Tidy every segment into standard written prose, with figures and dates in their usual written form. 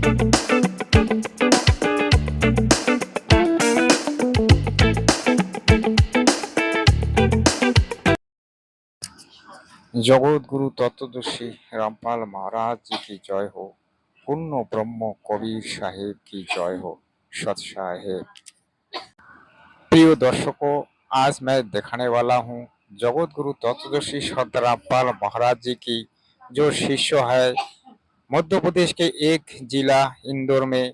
जगत गुरु तत्वदर्शी रामपाल महाराज जी की जय हो। पूर्ण ब्रह्म कबीर साहेब की जय हो। सत साहेब। प्रिय दर्शकों, आज मैं दिखाने वाला हूँ जगत गुरु तत्वदर्शी संत रामपाल महाराज जी की जो शिष्य है मध्य प्रदेश के एक जिला इंदौर में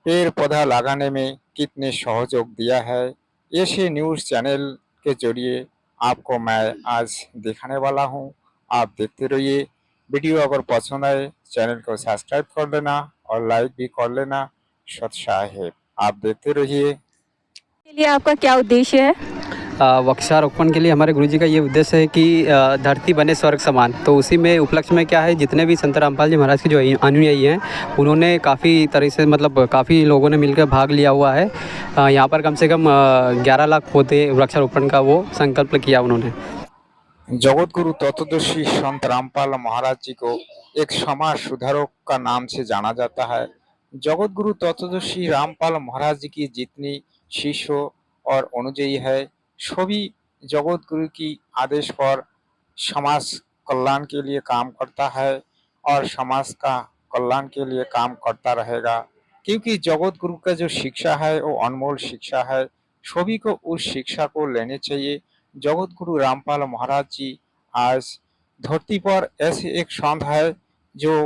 पेड़ पौधा लगाने में कितने सहयोग दिया है, ऐसे न्यूज़ चैनल के जरिए आपको मैं आज दिखाने वाला हूं। आप देखते रहिए। वीडियो अगर पसंद आए चैनल को सब्सक्राइब कर लेना और लाइक भी कर लेना। सत साहेब। आप देखते रहिए। के लिए आपका क्या उद्देश्य है? वृक्षारोपण के लिए हमारे गुरुजी का ये उद्देश्य है कि धरती बने स्वर्ग समान। तो उसी में उपलक्ष्य में क्या है, जितने भी संत रामपाल जी महाराज के जो अनुयायी हैं उन्होंने काफ़ी तरह से काफ़ी लोगों ने मिलकर भाग लिया हुआ है। यहाँ पर कम से कम 11 लाख पौधे वृक्षारोपण का वो संकल्प किया उन्होंने। जगत गुरु तत्वदर्शी संत रामपाल महाराज जी को एक समाज सुधारक का नाम से जाना जाता है। जगत गुरु तत्वदर्शी रामपाल महाराज जी की जितनी शिष्य और अनुयायी है सभी जगत गुरु की आदेश पर समाज कल्याण के लिए काम करता है और समाज का कल्याण के लिए काम करता रहेगा, क्योंकि जगत गुरु का जो शिक्षा है वो अनमोल शिक्षा है। सभी को उस शिक्षा को लेने चाहिए। जगत गुरु रामपाल महाराज जी आज धरती पर ऐसे एक संत है जो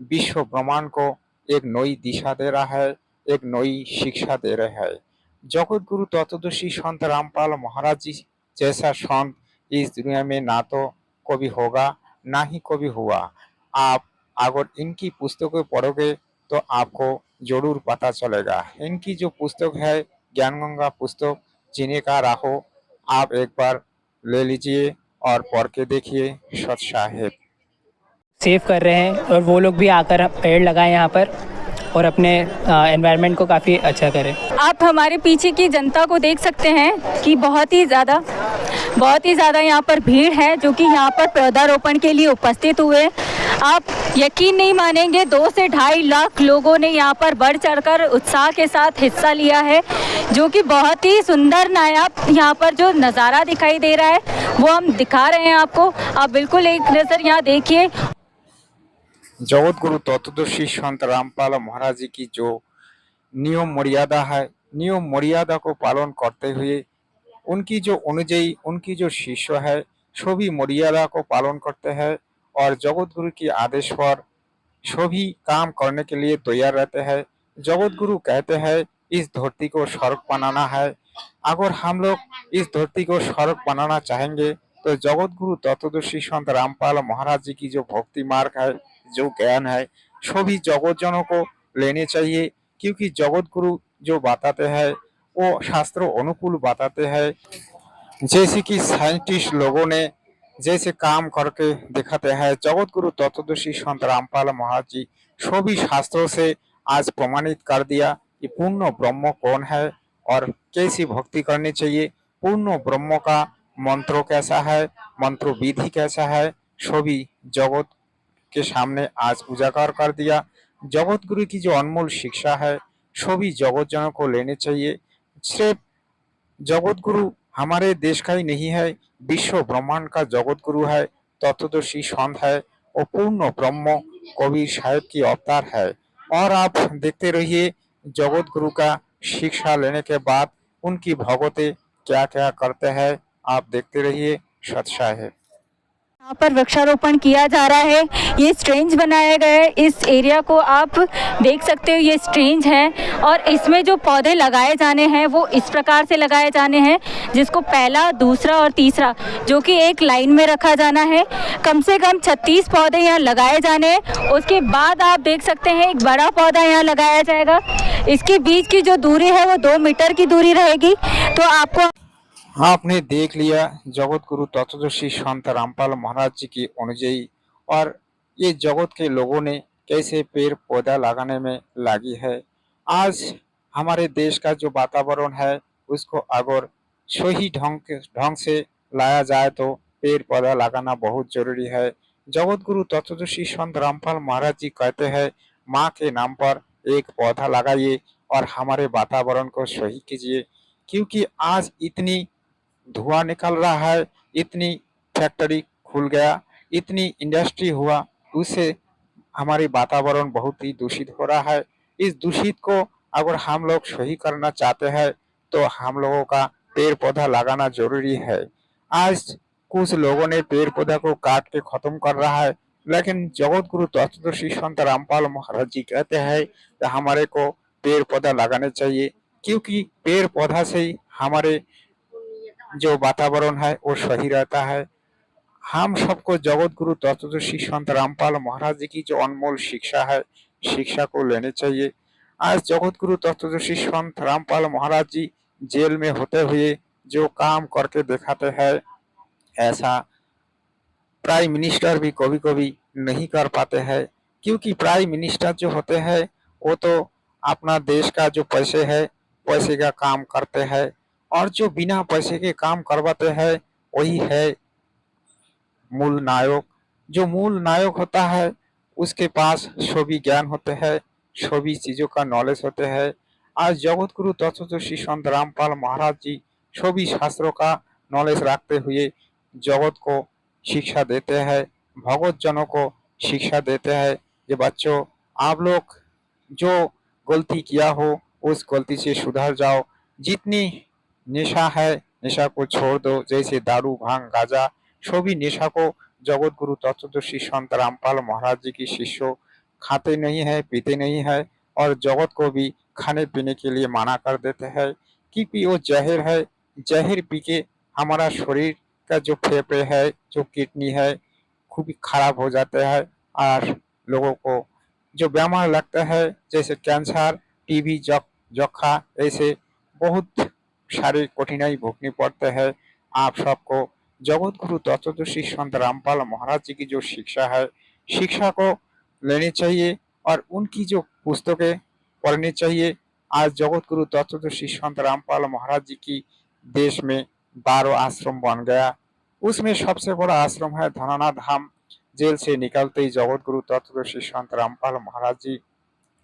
विश्व ब्रह्मांड को एक नई दिशा दे रहा है, एक नई शिक्षा दे रहा है। जगत गुरु तत्वदर्शी संत रामपाल महाराज जी जैसा संत इस दुनिया में ना तो कभी होगा ना ही कभी हुआ। आप अगर इनकी पुस्तकें पढ़ोगे तो आपको जरूर पता चलेगा। इनकी जो पुस्तक है ज्ञान गंगा पुस्तक, जीने का राहो, आप एक बार ले लीजिए और पढ़ के देखिए। सत साहेब। सेव कर रहे हैं और वो लोग भी आकर पेड़ लगाएं यहाँ पर और अपने एनवायरनमेंट को काफ़ी अच्छा करें। आप हमारे पीछे की जनता को देख सकते हैं कि बहुत ही ज़्यादा यहाँ पर भीड़ है जो कि यहाँ पर पौधारोपण के लिए उपस्थित हुए। आप यकीन नहीं मानेंगे, 2 से 2.5 लाख लोगों ने यहाँ पर बढ़ चढ़कर उत्साह के साथ हिस्सा लिया है, जो कि बहुत ही सुंदर नायाब यहाँ पर जो नज़ारा दिखाई दे रहा है वो हम दिखा रहे हैं आपको। आप बिल्कुल एक नज़र यहाँ देखिए। जगत गुरु तत्वदर्शी संत रामपाल महाराज जी की जो नियम मर्यादा है, नियम मर्यादा को पालन करते हुए उनकी जो अनुयायी, उनकी जो शिष्य है सभी मर्यादा को पालन करते हैं और जगत गुरु की आदेश पर सभी काम करने के लिए तैयार रहते हैं। जगत गुरु कहते हैं इस धरती को स्वर्ग बनाना है। अगर हम लोग इस धरती को स्वर्ग बनाना चाहेंगे तो जगत गुरु तत्वदर्शी संत रामपाल महाराज जी की जो भक्ति मार्ग है, जो ज्ञान है, सभी जगत जनों को लेने चाहिए, क्योंकि जगत गुरु जो बताते हैं वो शास्त्रों अनुकूल बताते हैं। जैसे कि साइंटिस्ट लोगों ने जैसे काम करके दिखाते हैं, जगत गुरु तत्वदर्शी संत रामपाल महाराज जी सभी शास्त्रों से आज प्रमाणित कर दिया कि पूर्ण ब्रह्म कौन है और कैसी भक्ति करनी चाहिए, पूर्ण ब्रह्म का मंत्र कैसा है, मंत्र विधि कैसा है, सभी जगत के सामने आज उजागर कर दिया। जगत गुरु की जो अनमोल शिक्षा है सभी जगत जनों को लेने चाहिए। सिर्फ जगत गुरु हमारे देश का ही नहीं है, विश्व ब्रह्मांड का जगत गुरु है, तत्वदर्शी संत है, वो पूर्ण ब्रह्म कबीर साहेब की अवतार है। और आप देखते रहिए जगत गुरु का शिक्षा लेने के बाद उनकी भगवते क्या क्या करते हैं, आप देखते रहिए। सत साहेब। यहाँ पर वृक्षारोपण किया जा रहा है। ये स्ट्रेंज बनाया गया है। इस एरिया को आप देख सकते हो, ये स्ट्रेंज है और इसमें जो पौधे लगाए जाने हैं वो इस प्रकार से लगाए जाने हैं, जिसको पहला, दूसरा और तीसरा जो कि एक लाइन में रखा जाना है। कम से कम 36 पौधे यहाँ लगाए जाने हैं। उसके बाद आप देख सकते हैं एक बड़ा पौधा यहाँ लगाया जाएगा। इसके बीच की जो दूरी है वो 2 मीटर की दूरी रहेगी। तो आपको आपने देख लिया जगत गुरु तत्वदर्शी संत रामपाल महाराज जी की अनुयायी और ये जगत के लोगों ने कैसे पेड़ पौधा लगाने में लगी है। आज हमारे देश का जो वातावरण है उसको अगर सही ढंग से लाया जाए तो पेड़ पौधा लगाना बहुत जरूरी है। जगत गुरु तत्वदर्शी संत रामपाल महाराज जी कहते हैं माँ के नाम पर एक पौधा लगाइए और हमारे वातावरण को सही कीजिए, क्योंकि आज इतनी धुआं निकल रहा है, इतनी फैक्ट्री खुल गया, इतनी इंडस्ट्री हुआ, उससे हमारी वातावरण बहुत ही दूषित हो रहा है। इस दूषित को अगर हम लोग सही करना चाहते हैं तो हम लोगों का पेड़ पौधा लगाना जरूरी है। आज कुछ लोगों ने पेड़ पौधा को काट के खत्म कर रहा है, लेकिन जगत गुरु तत्वदर्शी संत रामपाल महाराज जी कहते हैं कि हमारे को पेड़ पौधा लगाने चाहिए, क्योंकि पेड़ पौधा से ही हमारे जो वातावरण है वो सही रहता है। हम सबको जगत गुरु तत्वदर्शी संत रामपाल महाराज जी की जो अनमोल शिक्षा है, शिक्षा को लेने चाहिए। आज जगत गुरु तत्वदर्शी संत रामपाल महाराज जी जेल में होते हुए जो काम करके दिखाते हैं, ऐसा प्राइम मिनिस्टर भी कभी कभी नहीं कर पाते हैं, क्योंकि प्राइम मिनिस्टर जो होते हैं वो तो अपना देश का जो पैसे है, पैसे का काम करते हैं, और जो बिना पैसे के काम करवाते हैं वही है मूल नायक। जो मूल नायक होता है उसके पास सभी ज्ञान होते हैं, सभी चीजों का नॉलेज होते हैं। आज जगत गुरु तत्वदर्शी संत रामपाल महाराज जी सभी शास्त्रों का नॉलेज रखते हुए जगत को शिक्षा देते हैं, भगवत जनों को शिक्षा देते हैं कि बच्चों, आप लोग जो गलती किया हो उस गलती से सुधर जाओ। जितनी नशा है, नशा को छोड़ दो, जैसे दारू भांग गांजा, सभी नशा को जगत गुरु तत्वदर्शी संत रामपाल महाराज जी की शिष्य खाते नहीं है, पीते नहीं है, और जगत को भी खाने पीने के लिए मना कर देते हैं, क्योंकि वो जहर है। जहर पी के हमारा शरीर का जो फेफड़े है, जो किडनी है, खूब खराब हो जाते हैं, और लोगों को जो बीमार लगता है जैसे कैंसर, टीबी, जखा, ऐसे बहुत सारी कठिनाई भोगनी पड़ते हैं। आप सबको जगत गुरु तत्वदर्शी संत रामपाल महाराज जी की जो शिक्षा है, शिक्षा को लेनी चाहिए और उनकी जो पुस्तकें पढ़नी चाहिए। आज जगत गुरु तत्वदर्शी संत रामपाल महाराज जी की देश में 12 आश्रम बन गया। उसमें सबसे बड़ा आश्रम है धनाना धाम। जेल से निकलते ही जगत गुरु तत्वदर्शी संत रामपाल महाराज जी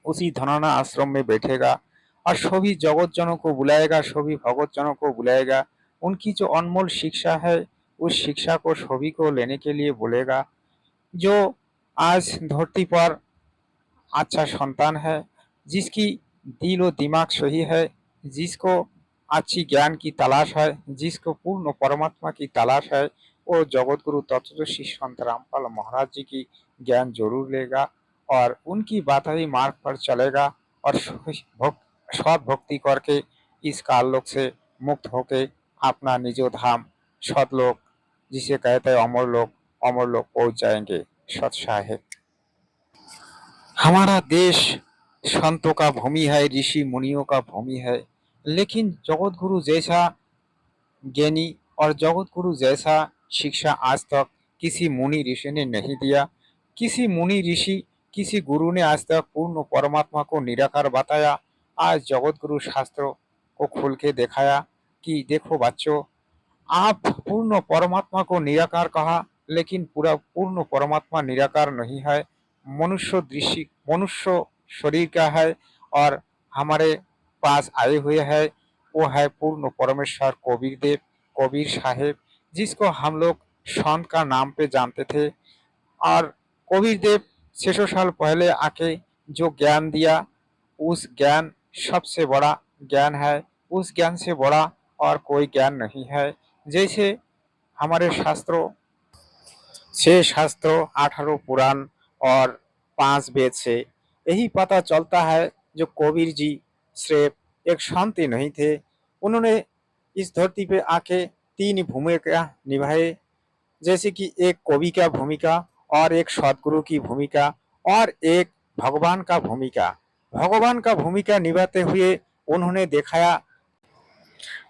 उसी धनाना आश्रम में बैठेगा और सभी जगत जनों को बुलाएगा, सभी भगवत जनों को बुलाएगा। उनकी जो अनमोल शिक्षा है उस शिक्षा को सभी को लेने के लिए बोलेगा। जो आज धरती पर अच्छा संतान है, जिसकी दिल और दिमाग सही है, जिसको अच्छी ज्ञान की तलाश है, जिसको पूर्ण परमात्मा की तलाश है, वो जगत गुरु तत्वदर्शी संत रामपाल महाराज जी की ज्ञान जरूर लेगा और उनकी बताई मार्ग पर चलेगा और सद भक्ति करके इस काललोक से मुक्त होके अपना निजो धाम सतलोक, जिसे कहते हैं अमर लोक पहुंच जाएंगे। सत साहेब। हमारा देश संतों का भूमि है, ऋषि मुनियों का भूमि है, लेकिन जगत गुरु जैसा ज्ञानी और जगत गुरु जैसा शिक्षा आज तक किसी मुनि ऋषि ने नहीं दिया। किसी मुनि ऋषि, किसी गुरु ने आज तक पूर्ण परमात्मा को निराकार बताया। आज जगत गुरु शास्त्रों को खोल के दिखाया कि देखो बच्चों, आप पूर्ण परमात्मा को निराकार कहा, लेकिन पूरा पूर्ण परमात्मा निराकार नहीं है, मनुष्य शरीर का है और हमारे पास आए हुए है वो है पूर्ण परमेश्वर कबीर साहेब, जिसको हम लोग संत का नाम पे जानते थे। और कबीर देव 600 साल पहले आके जो ज्ञान दिया, उस ज्ञान सबसे बड़ा ज्ञान है। उस ज्ञान से बड़ा और कोई ज्ञान नहीं है। जैसे हमारे शास्त्रों, 6 शास्त्रों, 18 पुराण और 5 वेद से यही पता चलता है जो कबीर जी सिर्फ एक संत ही नहीं थे, उन्होंने इस धरती पे आके 3 भूमिका निभाए, जैसे कि एक कवि का भूमिका और एक सदगुरु की भूमिका और एक भगवान का भूमिका। भगवान का भूमिका निभाते हुए उन्होंने दिखाया,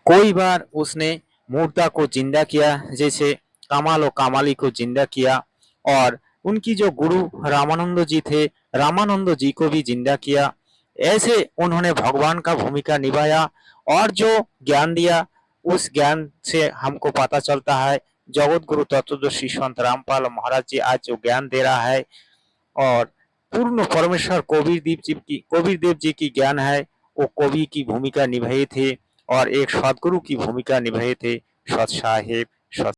कोई बार उसने मुर्दा को जिंदा किया, जैसे कमाल और कामाली को जिंदा किया, और उनकी जो गुरु रामानंद जी थे, रामानंद जी को भी जिंदा किया। ऐसे उन्होंने भगवान का भूमिका निभाया और जो ज्ञान दिया, उस ज्ञान से हमको पता चलता है जगत गुरु तत्वदर्शी संत रामपाल महाराज जी आज जो ज्ञान दे रहा है और पूर्ण परमेश्वर कबीर देव जी की ज्ञान है, वो कवि की भूमिका निभाए थे और एक सदगुरु की भूमिका निभाए थे। सत साहिब, सत